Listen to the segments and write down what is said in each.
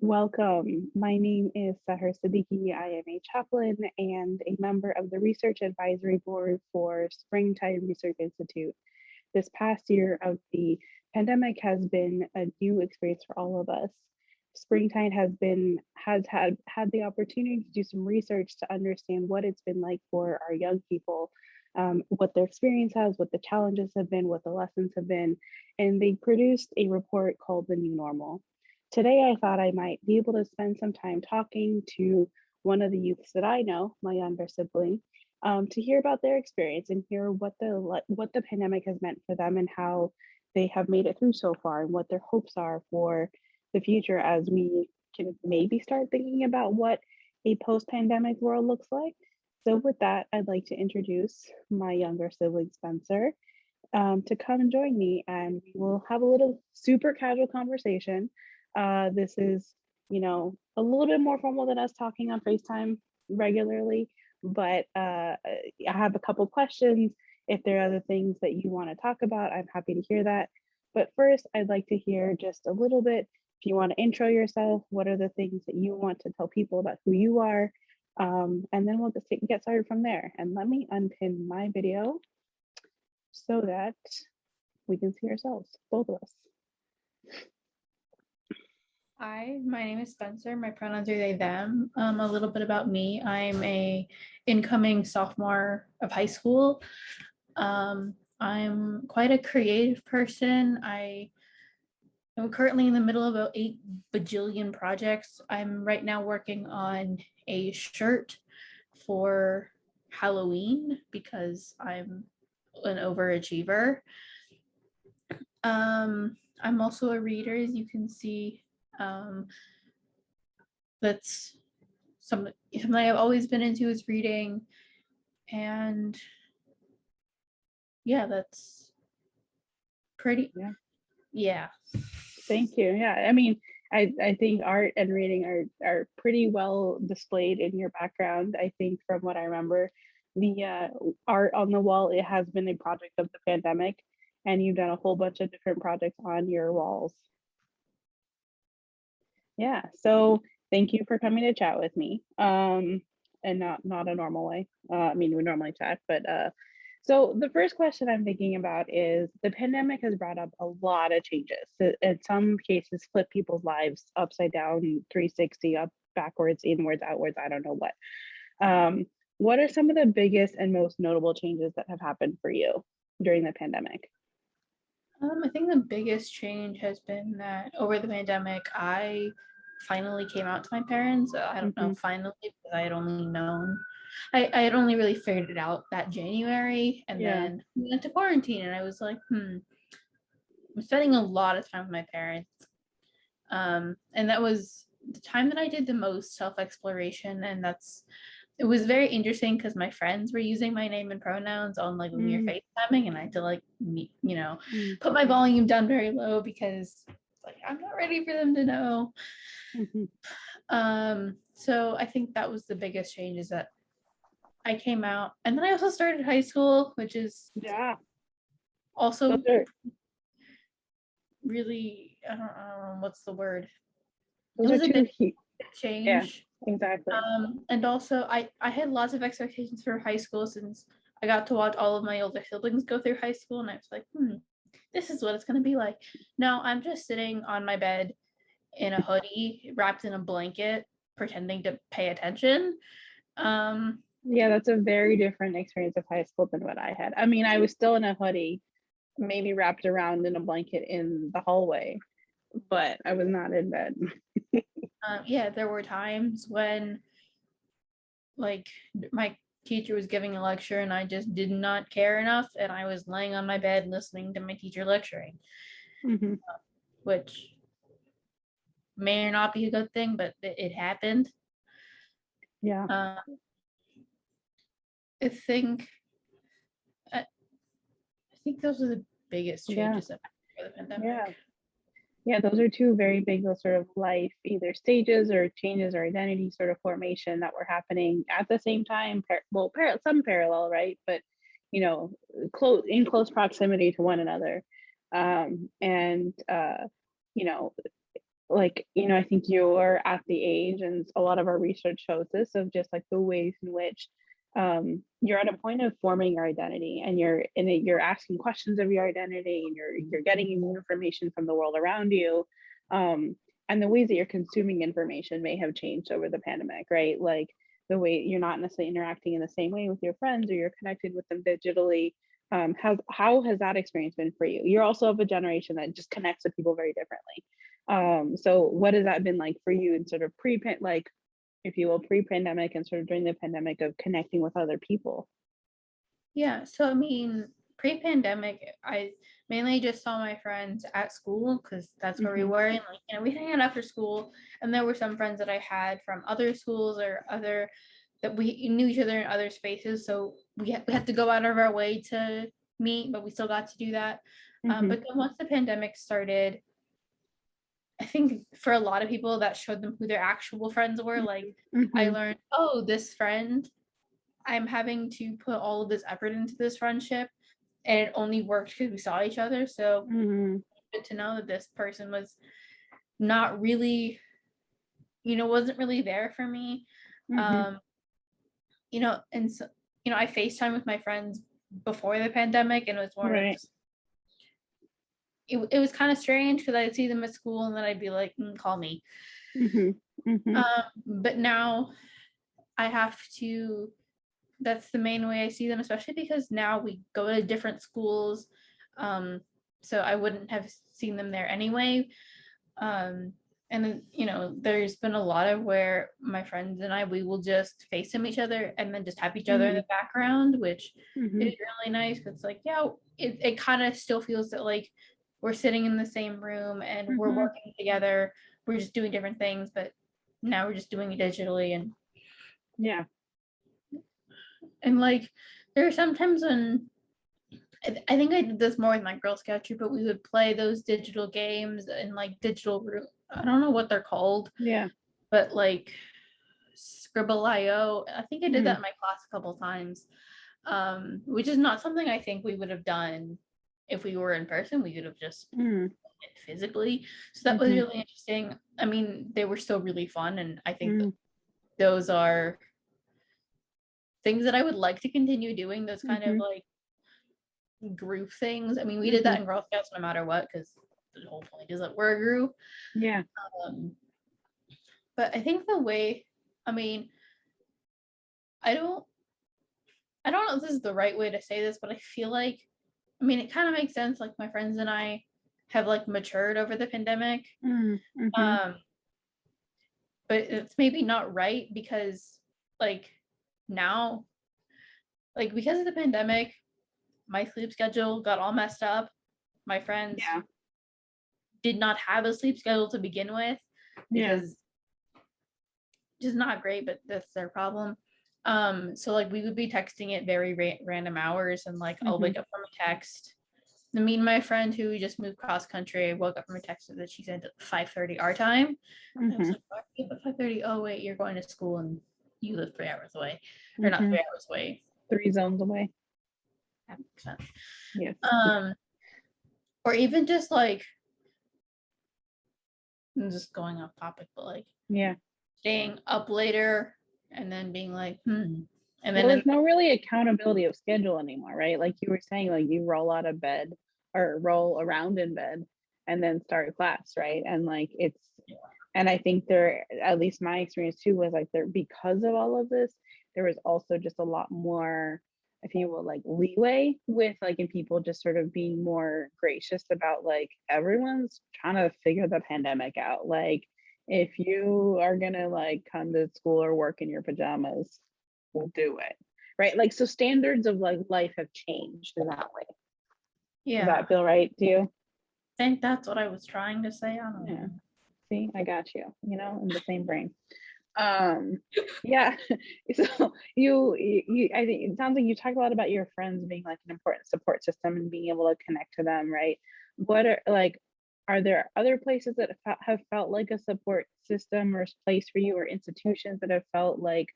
Welcome. My name is Seher Siddiqee. I am a chaplain and a member of the Research Advisory Board for Springtide Research Institute. This past year of the pandemic has been a new experience for all of us. Springtide has had the opportunity to do some research to understand what it's been like for our young people, what their experience has, what the challenges have been, what the lessons have been, and they produced a report called The New Normal. Today, I thought I might be able to spend some time talking to one of the youths that I know, my younger sibling, to hear about their experience and hear what the pandemic has meant for them and how they have made it through so far and what their hopes are for the future as we can maybe start thinking about what a post-pandemic world looks like. So with that, I'd like to introduce my younger sibling, Spencer, to come and join me, and we will have a little super casual conversation. This is, a little bit more formal than us talking on FaceTime regularly, but I have a couple questions. If there are other things that you want to talk about, I'm happy to hear that. But first, I'd like to hear just a little bit. If you want to intro yourself, what are the things that you want to tell people about who you are? And then we'll just get started from there. And let me unpin my video so that we can see ourselves, both of us. Hi, my name is Spencer. My pronouns are they, them. A little bit about me. I'm a incoming sophomore of high school. I'm quite a creative person. I am currently in the middle of about 8 bajillion projects. I'm right now working on a shirt for Halloween because I'm an overachiever. I'm also a reader, as you can see. That's something I've always been into is reading, and yeah, that's pretty. Yeah. Thank you. Yeah, I mean, I think art and reading are pretty well displayed in your background. I think from what I remember, the art on the wall, it has been a project of the pandemic, and you've done a whole bunch of different projects on your walls. Yeah, so thank you for coming to chat with me. And not a normal way. I mean, we normally chat, but so the first question I'm thinking about is the pandemic has brought up a lot of changes. In some cases, flip people's lives upside down, 360, up, backwards, inwards, outwards, I don't know what. What are some of the biggest and most notable changes that have happened for you during the pandemic? I think the biggest change has been that over the pandemic, I finally came out to my parents. I don't know, finally, because I had only known, I had only really figured it out that January, and then we went to quarantine, and I was like, I'm spending a lot of time with my parents. And that was the time that I did the most self-exploration, and it was very interesting because my friends were using my name and pronouns on like when we were FaceTiming, and I had to like put my volume down very low because like I'm not ready for them to know. So I think that was the biggest change, is that I came out, and then I also started high school, which is also really, I don't know what's the word. It was a big change. Yeah, exactly. And also I had lots of expectations for high school, since I got to watch all of my older siblings go through high school, and I was like, this is what it's going to be like. No, I'm just sitting on my bed in a hoodie, wrapped in a blanket, pretending to pay attention. Yeah, that's a very different experience of high school than what I had. I mean, I was still in a hoodie, maybe wrapped around in a blanket in the hallway, but I was not in bed. Yeah, there were times when like my teacher was giving a lecture and I just did not care enough, and I was laying on my bed listening to my teacher lecturing, which may or not be a good thing, but it happened. Yeah. I think those are the biggest changes for the pandemic. Yeah, those are two very big sort of life either stages or changes or identity sort of formation that were happening at the same time. Some parallel, right? But in close proximity to one another. like, I think you're at the age, and a lot of our research shows this, of just like the ways in which you're at a point of forming your identity, and you're asking questions of your identity, and you're getting new information from the world around you. And the ways that you're consuming information may have changed over the pandemic, right? Like the way you're not necessarily interacting in the same way with your friends, or you're connected with them digitally. How has that experience been for you? You're also of a generation that just connects with people very differently. So what has that been like for you in sort of like, if you will, pre-pandemic and sort of during the pandemic, of connecting with other people? Yeah, so I mean, pre-pandemic, I mainly just saw my friends at school because that's where we Mhm, were, and like, we hang out after school. And there were some friends that I had from other schools or other that we knew each other in other spaces, so we had to go out of our way to meet, but we still got to do that. mhm, But then once the pandemic started, I think for a lot of people that showed them who their actual friends were. Like, I mhm, learned, oh, this friend, I'm having to put all of this effort into this friendship, and it only worked because we saw each other. So mhm, good to know that this person was not really, wasn't really there for me. mhm. Um, and so, I FaceTime with my friends before the pandemic, and it was more of Right. just, it was kind of strange because I'd see them at school and then I'd be like, call me. Mhm, mhm, But now I have to, that's the main way I see them, especially because now we go to different schools. Um, so I wouldn't have seen them there anyway. And then, there's been a lot of where my friends and we will just FaceTime each other and then just have each other in mhm, the background, which mhm, is really nice. It's like, yeah, it kind of still feels that like we're sitting in the same room and we're mhm. working together. We're just doing different things, but now we're just doing it digitally. Yeah. And like, there are sometimes when I think I did this more with my Girl Scout troop, but we would play those digital games in like digital room. I don't know what they're called, Yeah. but like Scribble.io. I think I did that Mhm, in my class a couple times, which is not something I think we would have done if we were in person. We would have just mhm, done it physically. So that was mhm, really interesting. I mean, they were still really fun, and I think mhm, those are things that I would like to continue doing. Those kind of mhm, like group things. I mean, we did that mhm. in Girl Scouts no matter what, because the whole point is that we're a group. Yeah. Um, but I think the way, I mean, I don't, I don't know if this is the right way to say this, but I feel like, I mean, it kind of makes sense. Like my friends and I have like matured over the pandemic, Mhm, mhm, um, but it's maybe not right because, like, now, like because of the pandemic, my sleep schedule got all messed up. My friends yeah. did not have a sleep schedule to begin with Yeah. because just not great, but that's their problem. So like we would be texting at very random hours, and like I'll Mhm, wake up from a text. And me and my friend who just moved cross country, I woke up from a text that she said 5:30 our time. And I was mhm, like, "Why are you up at 5:30? Oh wait, you're going to school and you live 3 hours away, or not mhm. 3 hours away." 3 zones away. That makes sense. Yes. Um, or even just like, I'm just going off topic, but like Yeah. staying up later and then being like, and Well, then there's no really accountability of schedule anymore, right? Like you were saying, like you roll out of bed or roll around in bed and then start class, right? And like and I think there, at least my experience too, was like there, because of all of this, there was also just a lot more, if you will, like leeway with like, and people just sort of being more gracious about like everyone's trying to figure the pandemic out. Like if you are gonna like come to school or work in your pajamas, we'll do it. Right. Like so standards of like life have changed in that way. Does yeah, that feel right to you? I think that's what I was trying to say. I don't Yeah. know. See, I got you, in the same brain. Um, yeah. So I think it sounds like you talk a lot about your friends being like an important support system and being able to connect to them, right? What are there other places that have felt like a support system or place for you, or institutions that have felt like,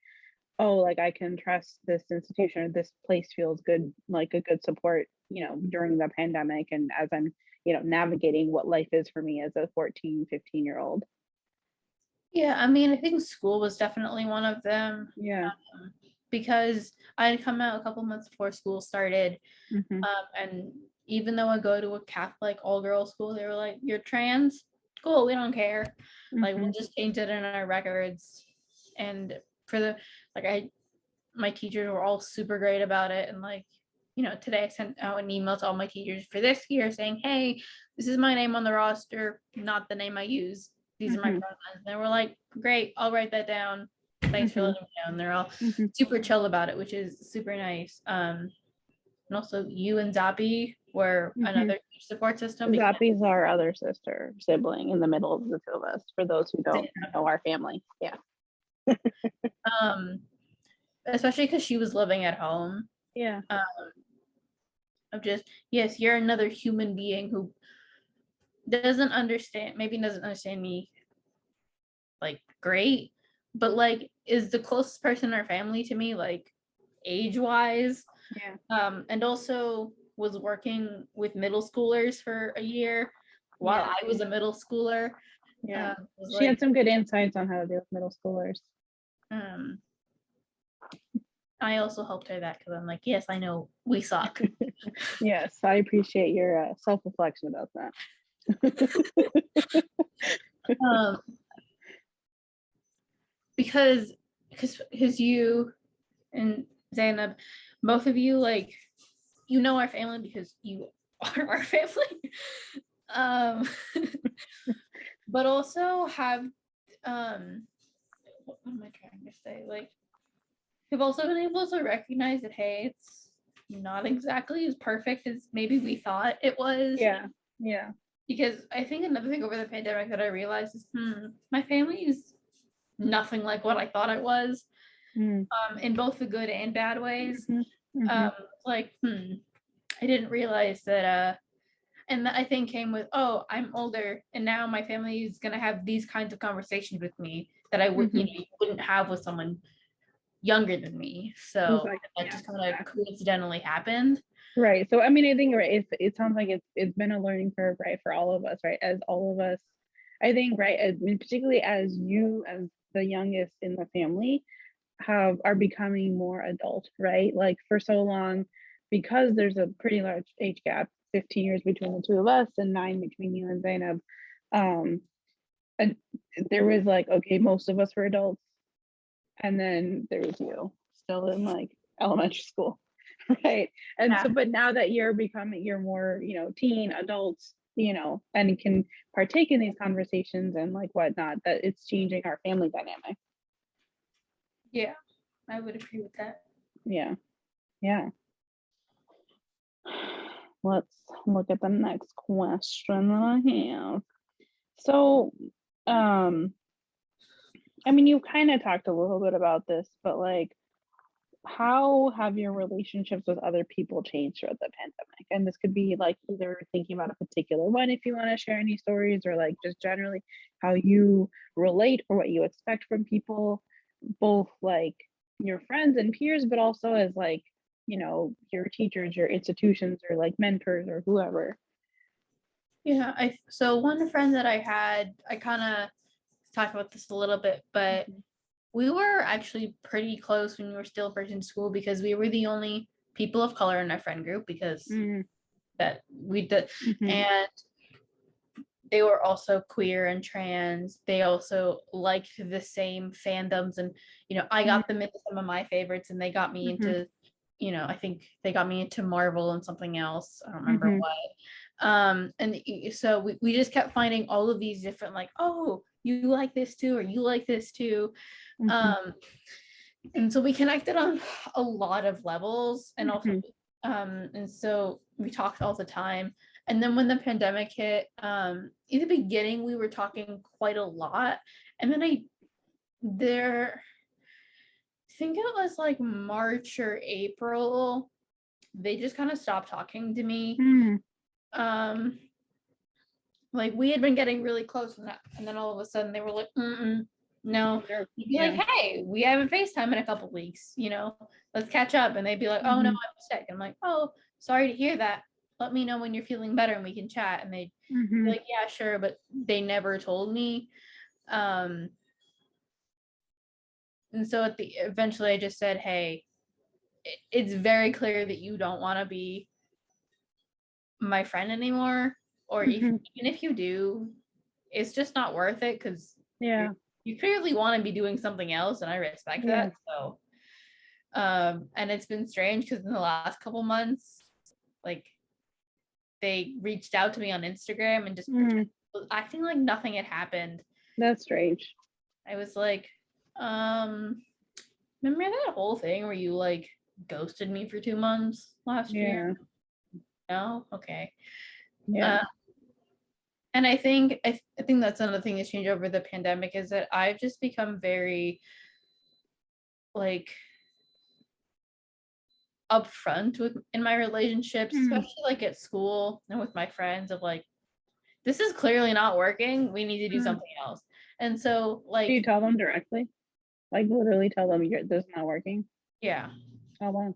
oh, like I can trust this institution, or this place feels good, like a good support, during the pandemic, and as I'm navigating what life is for me as a 14, 15-year-old. Yeah, I mean, I think school was definitely one of them. Yeah. Because I had come out a couple months before school started. And even though I go to a Catholic all-girls school, they were like, "You're trans? Cool, we don't care. Like, we'll just change it in our records." And for the my teachers were all super great about it. And today I sent out an email to all my teachers for this year saying, "Hey, this is my name on the roster, not the name I use. These are my pronouns." And they were like, "Great, I'll write that down. Thanks for letting me know." And they're all super chill about it, which is super nice. And also you and Zappy were another support system. Zappy's our other sibling in the middle of the two of us, for those who don't know our family. Yeah. Especially because she was living at home. Yeah. Of just, yes, you're another human being who doesn't understand me like great, but like is the closest person in our family to me, like age-wise. Yeah. And also was working with middle schoolers for a year while I was a middle schooler. Yeah. She had some good insights on how to deal with middle schoolers. I also helped her that because I'm like, yes, I know we suck. Yes, I appreciate your self-reflection about that. Because you and Zainab, both of you, like, our family because you are our family. But also have what am I trying to say? Like, we've also been able to recognize that, hey, it's not exactly as perfect as maybe we thought it was. Yeah. Because I think another thing over the pandemic that I realized is, my family is nothing like what I thought it was. In both the good and bad ways. I didn't realize that and that I think came with, oh, I'm older and now my family is gonna have these kinds of conversations with me that I would you wouldn't have with someone younger than me. So that just kind of coincidentally happened. Right. So I mean, I think it sounds like it's been a learning curve, right, for all of us, right? As all of us, I think, right, particularly as you as the youngest in the family are becoming more adult, right? Like for so long, because there's a pretty large age gap, 15 years between the two of us and 9 between you and Zainab, and there was like, okay, most of us were adults, and then there was you still in like elementary school, right? And so, but now that you're more, teen adults, and can partake in these conversations and like whatnot, that it's changing our family dynamic. Yeah, I would agree with that. Yeah. Let's look at the next question that I have. So, I mean, you kind of talked a little bit about this, but like, how have your relationships with other people changed throughout the pandemic? And this could be like either thinking about a particular one, if you want to share any stories, or like just generally how you relate or what you expect from people, both like your friends and peers, but also as like, your teachers, your institutions, or like mentors or whoever. Yeah, so one friend that I had, I kind of talked about this a little bit, but we were actually pretty close when we were still in school because we were the only people of color in our friend group because that we did. And they were also queer and trans. They also liked the same fandoms, and I got them into some of my favorites, and they got me into, I think they got me into Marvel and something else. I don't remember what. And so we just kept finding all of these different, like, oh, you like this too, or you like this too. And so we connected on a lot of levels, and also and so we talked all the time. And then when the pandemic hit, in the beginning we were talking quite a lot, and then I think it was like March or April, they just kind of stopped talking to me. Like we had been getting really close, and then all of a sudden they were like, no. You'd be like, hey, we haven't FaceTime in a couple weeks, let's catch up. And they'd be like, oh no, I'm sick. I'm like, oh, sorry to hear that. let me know when you're feeling better and we can chat. And they'd be like, yeah, sure, but they never told me. And so eventually I just said, hey, it's very clear that you don't want to be my friend anymore, or even if you do, it's just not worth it, because you clearly want to be doing something else, and I respect that. So and it's been strange because in the last couple months, like, they reached out to me on Instagram and just acting like nothing had happened. That's strange. I was like, remember that whole thing where you like ghosted me for 2 months last year? No? Okay. Yeah. And I think that's another thing that's changed over the pandemic, is that I've just become very like upfront in my relationships, especially like at school and with my friends, of like, this is clearly not working. We need to do something else. And so, like, do you tell them directly? Like, literally tell them this is not working? Yeah. Oh wow.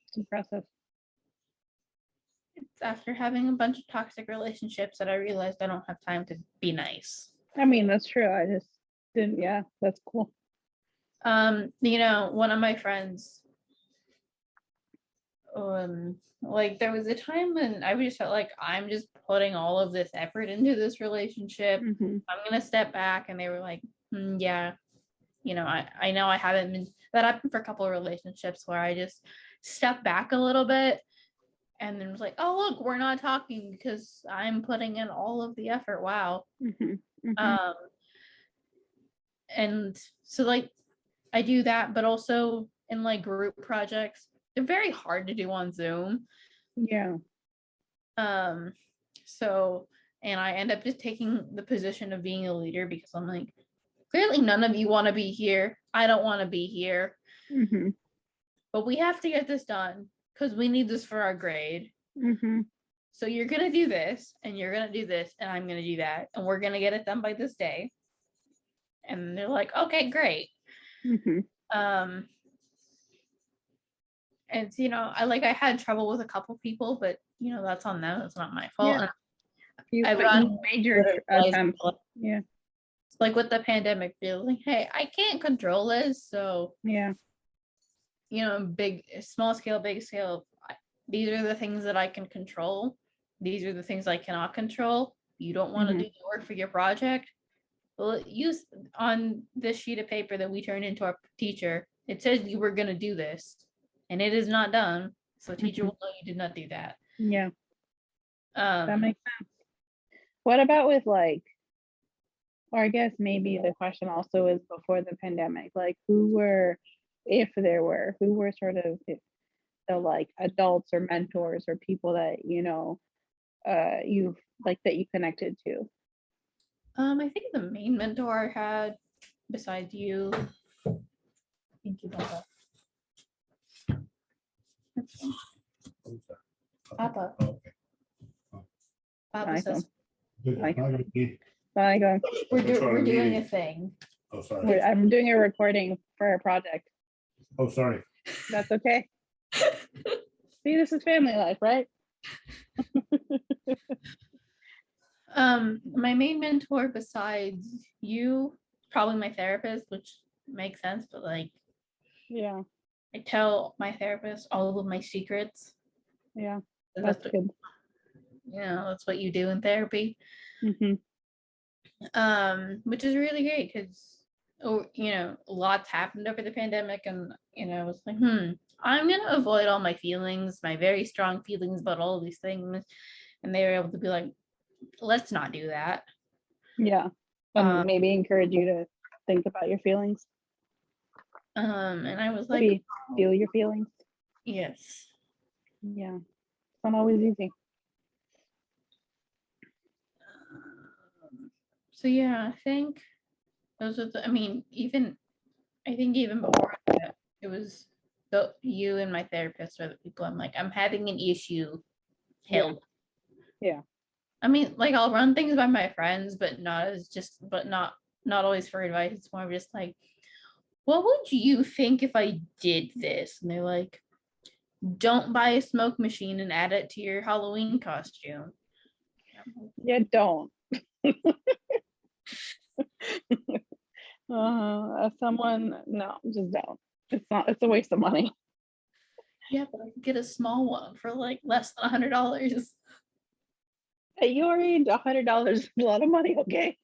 It's impressive. It's after having a bunch of toxic relationships that I realized I don't have time to be nice. I mean, that's true. I just didn't. Yeah, that's cool. One of my friends, like, there was a time when I just felt like, I'm just putting all of this effort into this relationship. I'm gonna step back, and they were like, yeah, I know I haven't been. That happened for a couple of relationships where I just stepped back a little bit, and then was like, oh, look, we're not talking because I'm putting in all of the effort. Wow. And so, like, I do that, but also in like group projects, they're very hard to do on Zoom. Yeah. So, and I end up just taking the position of being a leader, because I'm like, clearly none of you want to be here. I don't want to be here. But we have to get this done because we need this for our grade. So you're going to do this, and you're going to do this, and I'm going to do that, and we're going to get it done by this day. And they're like, okay, great. And I had trouble with a couple people, but that's on them. It's not my fault. You made your attempt. Yeah. Like with the pandemic, feeling, hey, I can't control this. So small scale, big scale, these are the things that I can control. These are the things I cannot control. You don't want to do the work for your project. Well, use on this sheet of paper that we turned into our teacher, it says you were going to do this, and it is not done. So teacher will know you did not do that. Yeah. That makes sense. What about with or I guess maybe the question also is, before the pandemic, like, who were sort of the like adults or mentors or people that that you connected to? I think the main mentor I had, besides you, thank you, Papa. Papa. Papa says, Bye. We're doing a thing. Oh, sorry. I'm doing a recording for a project. Oh, sorry. That's okay. See, this is family life, right? My main mentor besides you, probably my therapist, which makes sense, but like, yeah, I tell my therapist all of my secrets. Yeah, that's good. That's what you do in therapy. Which is really great, because lots happened over the pandemic, and I was like, I'm gonna avoid all my feelings, my very strong feelings about all of these things, and they were able to be like, let's not do that. Yeah. Maybe encourage you to think about your feelings. And I was like, maybe feel your feelings. Yes. Yeah. It's not always easy. So yeah, I think those are even before that, it was you and my therapist are the people I'm like, I'm having an issue. Help. Yeah. I'll run things by my friends, but not always for advice. It's more just like, what would you think if I did this? And they're like, don't buy a smoke machine and add it to your Halloween costume. Yeah, don't. No, just don't. It's a waste of money. Yeah, but I could get a small one for like less than $100. Hey, you already $100 is a lot of money, okay?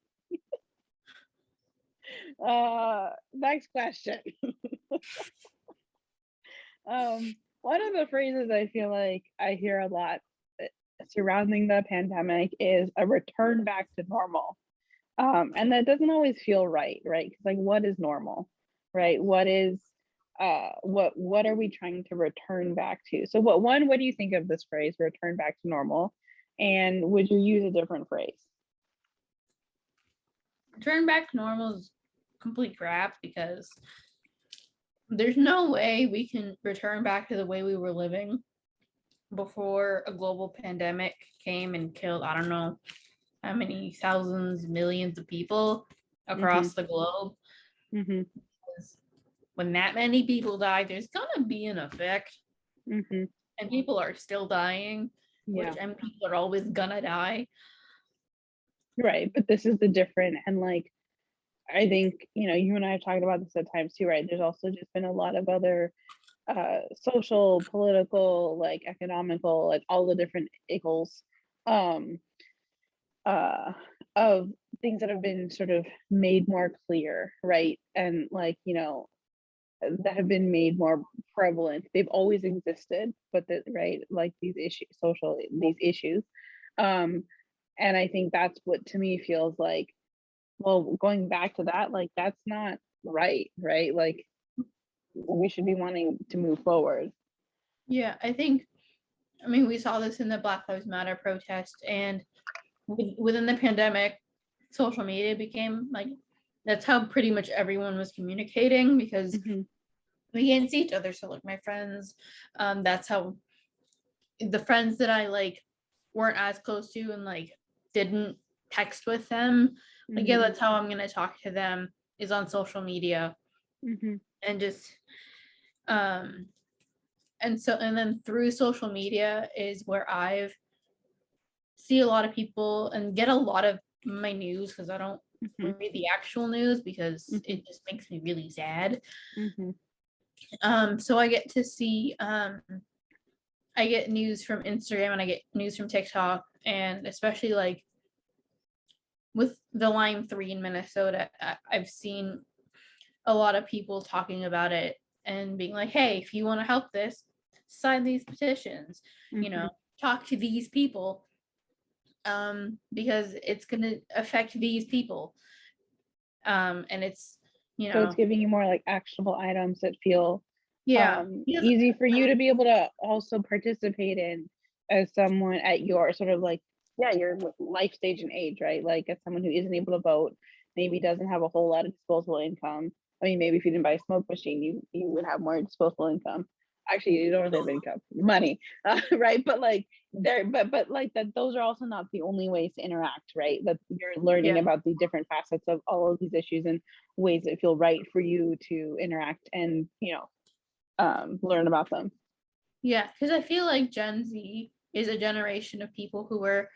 Next question. One of the phrases I feel like I hear a lot surrounding the pandemic is a return back to normal. And that doesn't always feel right? Because like, what is normal, right? What is what are we trying to return back to? So what do you think of this phrase, return back to normal? And would you use a different phrase? Return back to normal is complete crap because there's no way we can return back to the way we were living before a global pandemic came and killed, I don't know how many thousands, millions of people across the globe. When that many people die, there's gonna be an effect, and people are still dying, which and people are always gonna die. Right, but this is the different, and like, I think, you and I have talked about this at times too, right? There's also just been a lot of other social, political, like economical, like all the different ickles of things that have been sort of made more clear, right? And like, that have been made more prevalent. They've always existed, but right, like these issues, these issues. And I think that's what to me feels like, well, going back to that, like that's not right? Like we should be wanting to move forward. Yeah, I mean, we saw this in the Black Lives Matter protest, and within the pandemic, social media became like, that's how pretty much everyone was communicating because we can't see each other. So like my friends, that's how the friends that I like weren't as close to and like didn't text with them. Like, yeah, that's how I'm gonna talk to them is on social media. And just and then through social media is where I've see a lot of people and get a lot of my news because I don't read the actual news because it just makes me really sad. So I get to see I get news from Instagram and I get news from TikTok, and especially like with the Lyme 3 in Minnesota, I've seen a lot of people talking about it and being like, hey, if you want to help this, sign these petitions, talk to these people, because it's going to affect these people. And it's, so it's giving you more like actionable items that feel easy for you to be able to also participate in as someone at your sort of like, your life stage and age, right? Like as someone who isn't able to vote, maybe doesn't have a whole lot of disposable income. I mean, maybe if you didn't buy a smoke machine, you would have more disposable income. Actually, you don't have income, money, right? But like but like that, those are also not the only ways to interact, right? That you're learning about the different facets of all of these issues and ways that feel right for you to interact and learn about them. Yeah, because I feel like Gen Z is a generation of people who were.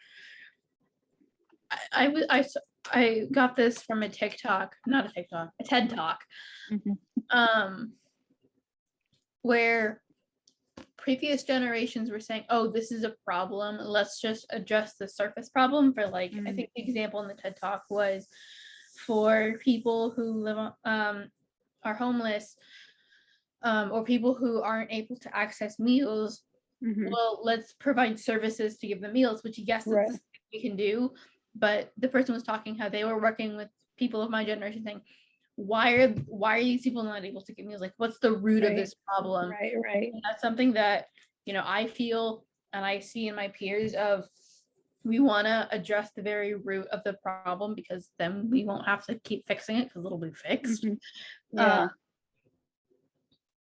I got this from a TikTok, not a TikTok, a TED Talk, where previous generations were saying, oh, this is a problem, let's just address the surface problem. For like, I think the example in the TED Talk was for people who live on, are homeless, or people who aren't able to access meals. Well, let's provide services to give them meals, which yes, that's we can do. But the person was talking how they were working with people of my generation saying, why are these people not able to get meals? Like, what's the root of this problem? Right. And that's something that, I feel and I see in my peers of, we want to address the very root of the problem because then we won't have to keep fixing it because it'll be fixed.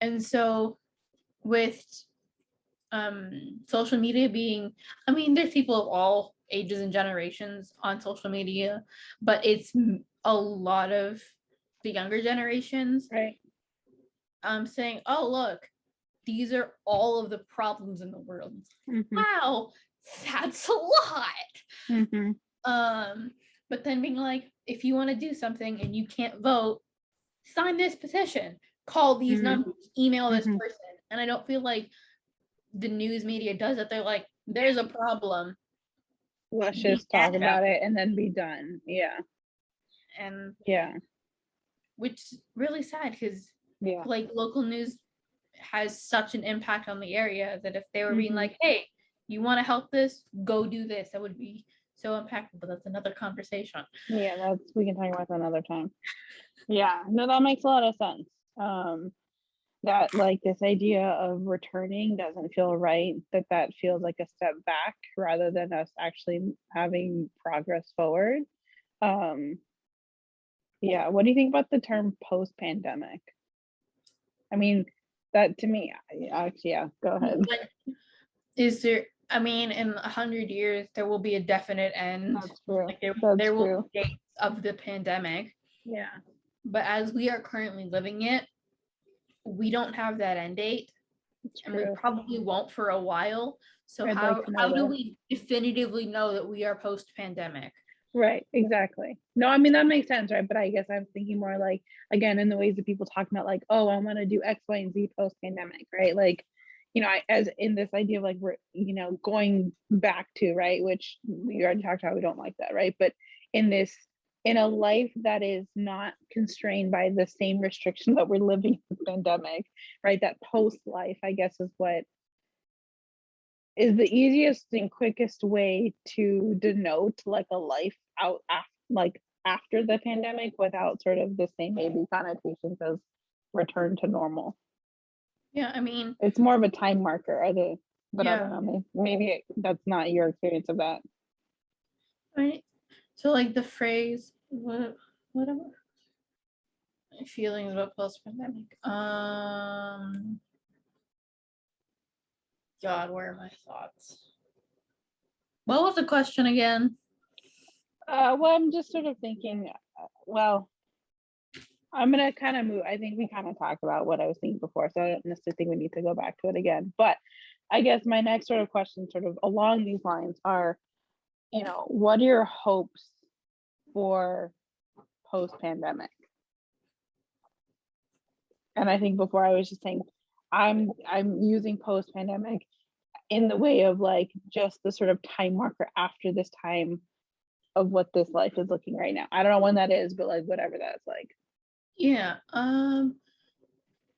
And so with social media being, I mean, there's people of all ages and generations on social media, but it's a lot of the younger generations saying, oh, look, these are all of the problems in the world. Mhm. Wow, that's a lot. Mhm. But then being like, if you want to do something and you can't vote, sign this petition, call these Mhm. numbers, email this Mhm. person. And I don't feel like the news media does it. They're like, there's a problem. Let's Be just talk mad about it and then be done. Yeah. And Yeah. which is really sad because Yeah. like local news has such an impact on the area that if they were being Mhm. like, hey, you want to help this, go do this, that would be so impactful. But that's another conversation. Yeah, we can talk about that another time. Yeah, no, that makes a lot of sense. That like this idea of returning doesn't feel right, that feels like a step back rather than us actually having progress forward. Um, yeah, what do you think about the term post-pandemic? I mean, that to me, actually, yeah, go ahead. Is there, I mean, in 100 years, there will be a definite end. That's true. Like there That's will true. be dates of the pandemic. Yeah. But as we are currently living it, we don't have that end date. It's And we true. probably won't for a while. So I'd like to know how do that. we definitively know that we are post-pandemic? Right, exactly. No, I mean that makes sense, right? But I guess I'm thinking more like, again, in the ways that people talk about like, oh, I'm gonna do X, Y, and Z post-pandemic, right? Like, as in this idea of like we're, going back to, right, which we already talked about, we don't like that, right? But in a life that is not constrained by the same restriction that we're living in the pandemic, right? That post life, I guess, is what is the easiest and quickest way to denote like a life after the pandemic without sort of the same maybe connotations as return to normal. Yeah, I mean, It's more of a time marker, but I yeah. don't know, maybe that's not your experience of that. Right. So like the phrase, what am my feelings about post-pandemic? God, where are my thoughts? What was the question again? Well, I'm just sort of thinking, well, I'm gonna kind of move. I think we kind of talked about what I was thinking before, so I don't necessarily think we need to go back to it again. But I guess my next sort of question, sort of along these lines, are, what are your hopes for post-pandemic? And I think before I was just saying, I'm using post-pandemic in the way of like just the sort of time marker after this time of what this life is looking right now. I don't know when that is, but like whatever that's like. Yeah.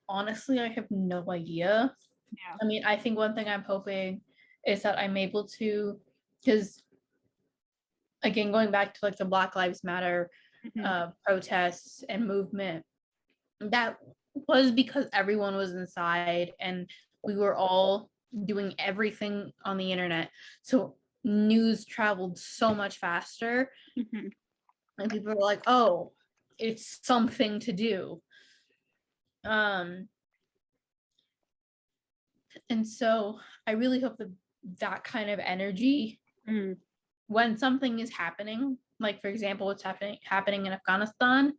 Honestly, I have no idea. Yeah. I mean, I think one thing I'm hoping is that I'm able to, because again, going back to like the Black Lives Matter protests and movement, that was because everyone was inside and we were all doing everything on the internet. So news traveled so much faster. And people were like, oh, it's something to do. And so I really hope that kind of energy, when something is happening, like for example, what's happening in Afghanistan,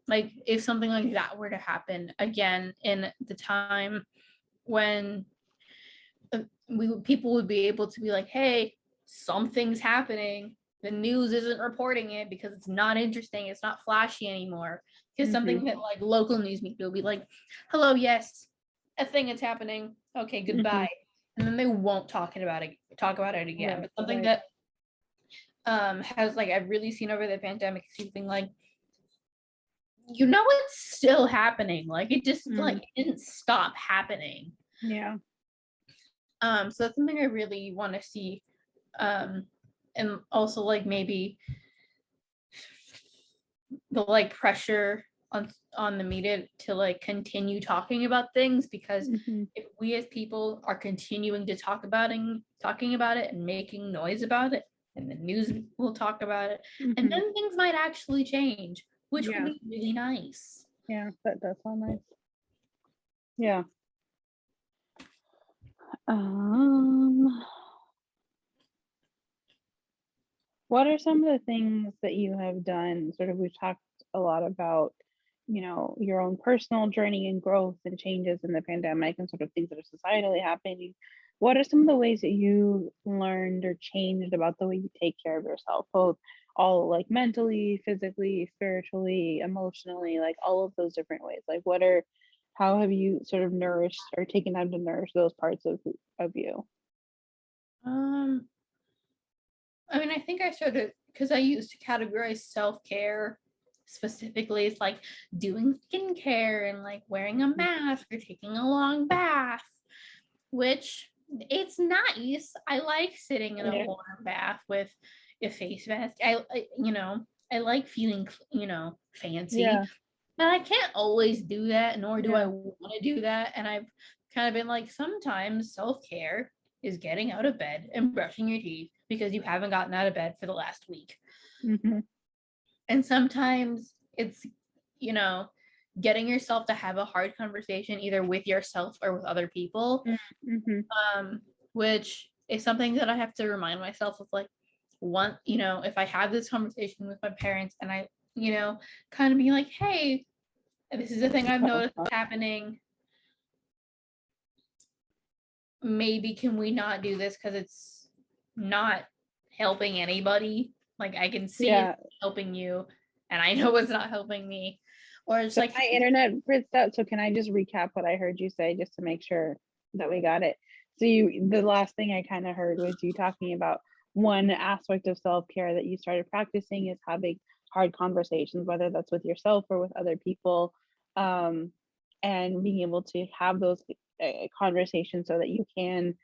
like if something like that were to happen again in the time when people would be able to be like, hey, something's happening, the news isn't reporting it because it's not interesting, it's not flashy anymore, because something that like local news media will be like, hello, yes, a thing is happening, okay, goodbye, and then they won't talk about it again. Right, but something that has like I've really seen over the pandemic is something like, it's still happening, like it just like it didn't stop happening. Yeah. So that's something I really want to see. And also like maybe the like pressure on the media to like continue talking about things, because if we as people are continuing to talking about it and making noise about it, and the news will talk about it, and then things might actually change, which would be really nice. Yeah, that does sound nice. Yeah. What are some of the things that you have done? Sort of, we've talked a lot about, your own personal journey and growth and changes in the pandemic and sort of things that are societally happening, what are some of the ways that you learned or changed about the way you take care of yourself, both all like mentally, physically, spiritually, emotionally, like all of those different ways? Like how have you sort of nourished or taken time to nourish those parts of you? I mean, I think I started because I used to categorize self-care specifically as like doing skincare and like wearing a mask or taking a long bath, which it's nice. I like sitting in a warm bath with a face mask. I like feeling, fancy, but I can't always do that, nor do I want to do that. And I've kind of been like, sometimes self-care is getting out of bed and brushing your teeth because you haven't gotten out of bed for the last week. And sometimes it's, getting yourself to have a hard conversation either with yourself or with other people, which is something that I have to remind myself of, like, if I have this conversation with my parents and I, kind of be like, hey, this is the thing I've noticed happening. Maybe can we not do this because it's not helping anybody? Like, I can see it helping you and I know it's not helping me. Or it's so like my internet fritzed out. So can I just recap what I heard you say just to make sure that we got it? So the last thing I kind of heard was you talking about one aspect of self-care that you started practicing is having hard conversations, whether that's with yourself or with other people, and being able to have those conversations so that you can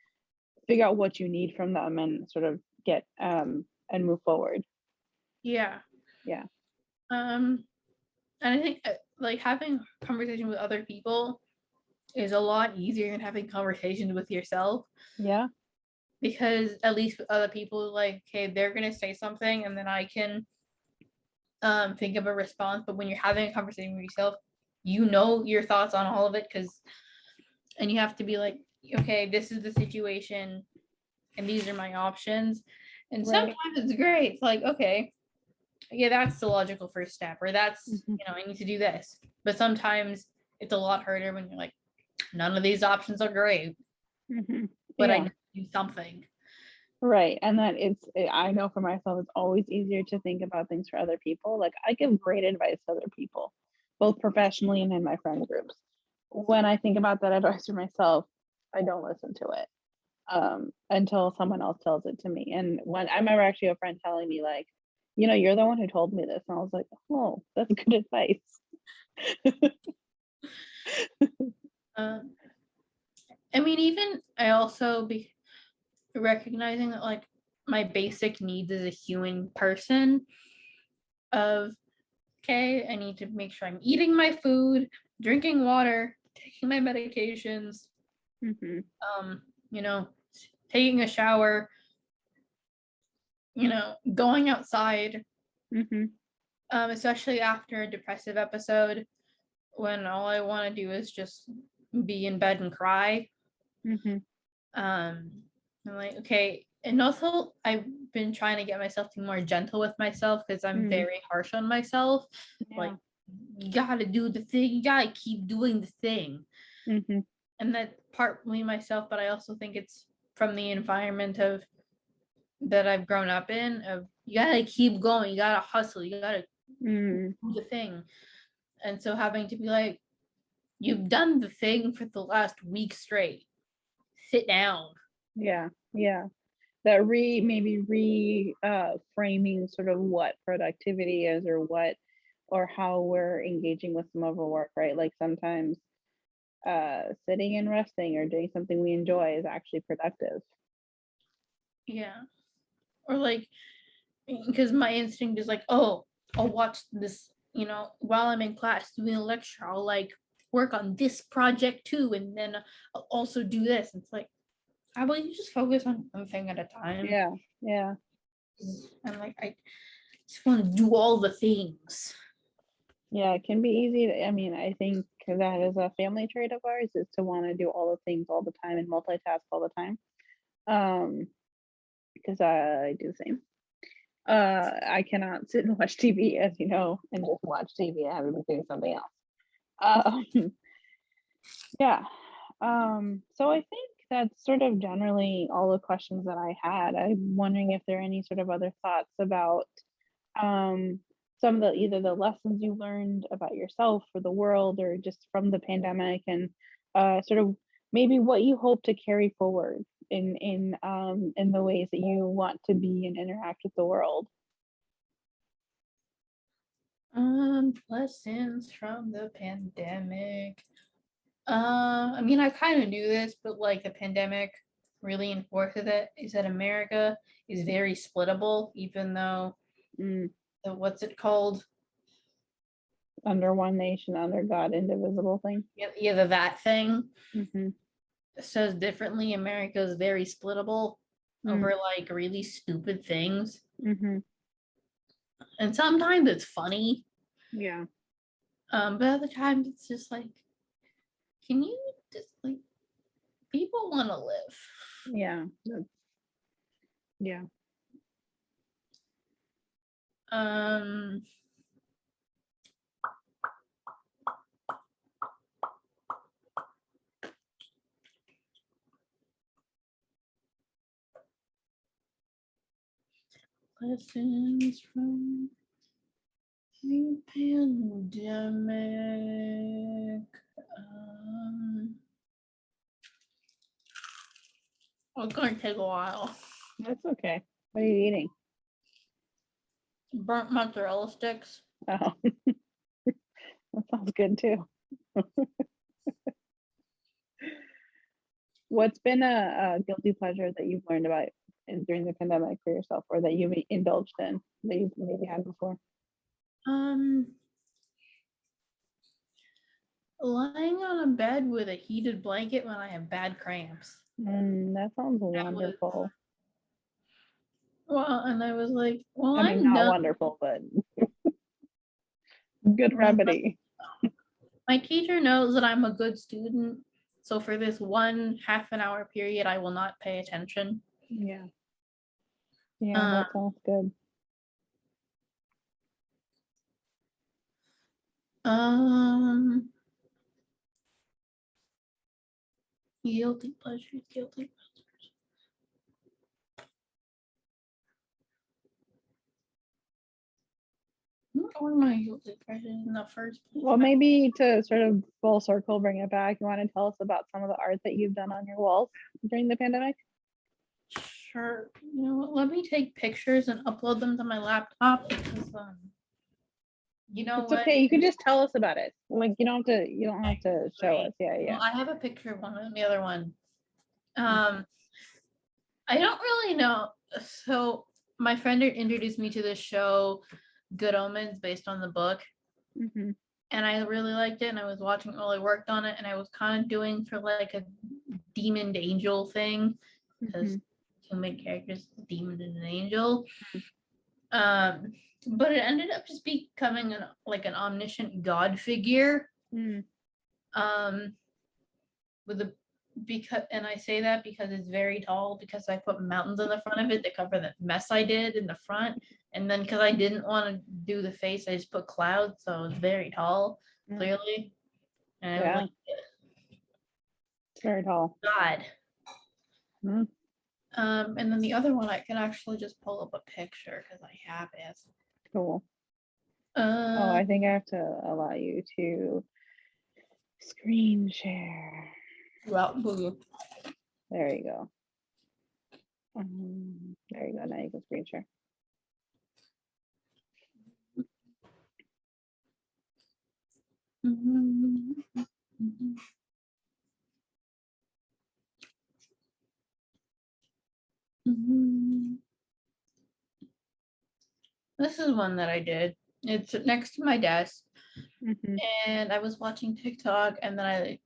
figure out what you need from them and sort of get and move forward. And I think like having conversation with other people is a lot easier than having conversations with yourself. Because at least with other people, like, okay, they're gonna say something and then I can think of a response. But when you're having a conversation with yourself, your thoughts on all of it, and you have to be like, okay, this is the situation and these are my options. And sometimes it's great. It's like, okay, yeah, that's the logical first step, or that's, I need to do this. But sometimes it's a lot harder when you're like, none of these options are great, but I need to do something. Right. And that I know for myself, it's always easier to think about things for other people. Like, I give great advice to other people, both professionally and in my friend groups. When I think about that advice for myself, I don't listen to it until someone else tells it to me. And when I remember actually a friend telling me, like, you're the one who told me this. And I was like, oh, that's good advice. I mean, even I also be recognizing that, like, my basic needs as a human person of, okay, I need to make sure I'm eating my food, drinking water, taking my medications, taking a shower, going outside, especially after a depressive episode when all I want to do is just be in bed and cry. I'm like, okay. And also I've been trying to get myself to be more gentle with myself because I'm very harsh on myself. Like, you gotta do the thing, you gotta keep doing the thing. And that partly myself, but I also think it's from the environment that I've grown up in, of you gotta keep going, you gotta hustle, you gotta do the thing. And so having to be like, you've done the thing for the last week straight, sit down. That framing sort of what productivity is, or how we're engaging with some of our work, right? Like, sometimes sitting and resting or doing something we enjoy is actually productive. Or like, because my instinct is like, oh, I'll watch this, while I'm in class doing a lecture, I'll like work on this project too, and then I'll also do this. It's like, how about you just focus on one thing at a time? And like, I just want to do all the things. It can be easy. I think that is a family trait of ours, is to want to do all the things all the time and multitask all the time. Because I do the same. I cannot sit and watch TV, as you know, and just watch TV. I haven't been doing something else. Yeah. So I think that's sort of generally all the questions that I had. I'm wondering if there are any sort of other thoughts about some of the either the lessons you learned about yourself or the world or just from the pandemic, and sort of maybe what you hope to carry forward in the ways that you want to be and interact with the world. Lessons from the pandemic. I mean, I kind of knew this, but like the pandemic really enforces it, is that America is very splittable, even though the, what's it called? Under one nation, under God, indivisible thing. Either that thing Mm-hmm. says differently. America is very splittable over like really stupid things. Mm-hmm. And sometimes it's funny. Yeah. But other times it's just like, can you just like, people want to live. Yeah. Yeah. Lessons from the pandemic. It's going to take a while. That's okay. What are you eating? Burnt mozzarella sticks. Oh, that sounds good too. What's been a guilty pleasure that you've learned about during the pandemic for yourself, or that you've indulged in that you've maybe had before? Lying on a bed with a heated blanket when I have bad cramps. That sounds wonderful. Well, and I was like, well, I mean, I'm not done. wonderful, but good remedy. My teacher knows that I'm a good student, so for this one half an hour period, I will not pay attention. Yeah. Yeah, that sounds good. Guilty pleasures. What were my guilty pleasures in the first place? Well, maybe to sort of full circle, bring it back, you want to tell us about some of the art that you've done on your walls during the pandemic? Sure. You know what? Let me take pictures and upload them to my laptop because you know It's what? okay. You can just tell us about it. Like you don't have to show us. Yeah, yeah. Well, I have a picture of one and the other one. I don't really know. So my friend introduced me to this show, Good Omens, based on the book. Mm-hmm. And I really liked it, and I was watching it while I worked on it, and I was kind of doing for like a demon to angel thing, because two main characters, a demon and an angel. But it ended up just becoming an omniscient god figure. With a and I say that because it's very tall, because I put mountains in the front of it to cover the mess I did in the front, and then because I didn't want to do the face, I just put clouds, so it's very tall, clearly. And I was like, very tall. God. And then the other one, I can actually just pull up a picture because I have it. Cool. I think I have to allow you to screen share. Well, there you go. There you go. Now you can screen share. This is one that I did. It's next to my desk, and I was watching TikTok, and then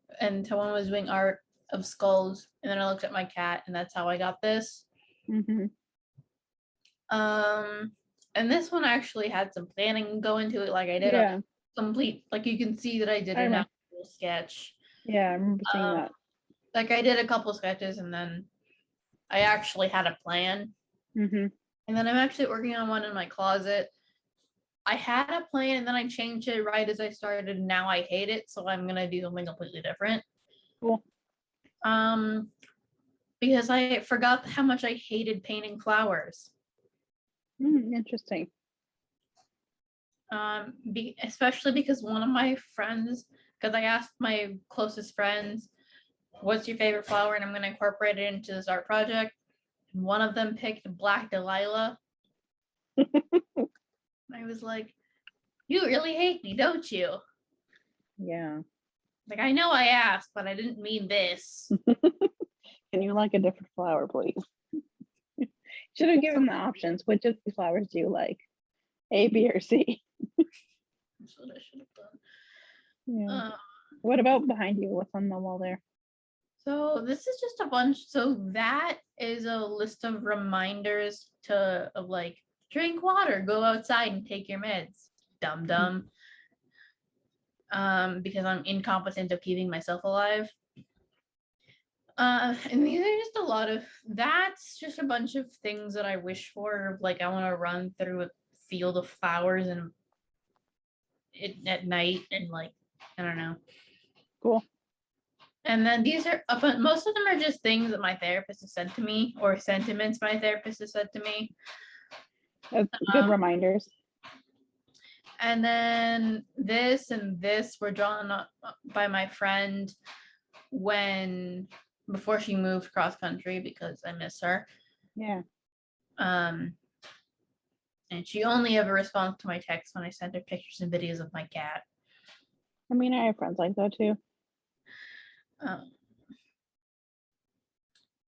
someone was doing art of skulls, and then I looked at my cat, and that's how I got this. And this one actually had some planning go into it. Like I did a complete, like you can see that I did an actual sketch. Yeah, I remember seeing that. Like I did a couple sketches, and then I actually had a plan. And And then I'm actually working on one in my closet. I had a plan and then I changed it right as I started. And now I hate it. So I'm going to do something completely different. Cool. Because I forgot how much I hated painting flowers. Interesting. Especially because one of my friends, because I asked my closest friends, what's your favorite flower? And I'm going to incorporate it into this art project. And one of them picked Black Delilah. I was like, you really hate me, don't you? Yeah. Like, I know I asked, but I didn't mean this. Can you like a different flower, please? Should have given the options. Which of these flowers do you like? A, B, or C? That's what I should have done. Yeah. What about behind you? What's on the wall there? So this is just a bunch. So that is a list of reminders of like, drink water, go outside and take your meds. Dum dum. Because I'm incompetent of keeping myself alive. And these are just a lot of, that's just a bunch of things that I wish for. Like I want to run through a field of flowers and at night and like, I don't know. Cool. And then these are, most of them are just things that my therapist has said to me or sentiments my therapist has said to me. That's good reminders. And then this and this were drawn up by my friend before she moved cross country because I miss her. Yeah. And she only ever responds to my text when I send her pictures and videos of my cat. I mean, I have friends like that too.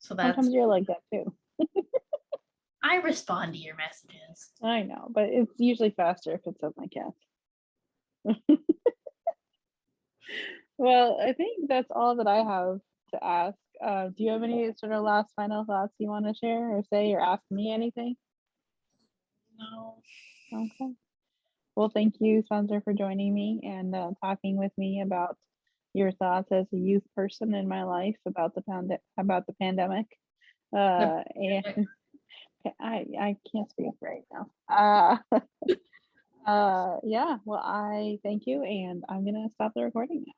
So that's, sometimes you're like that too. I respond to your messages. I know, but it's usually faster if it's of my cat. Well, I think that's all that I have to ask. Do you have any sort of last final thoughts you want to share or say or ask me anything? No. Okay. Well, thank you, Spencer, for joining me and talking with me about your thoughts as a youth person in my life about the pandemic. And I can't speak right now. Yeah, well, I thank you, and I'm gonna stop the recording now.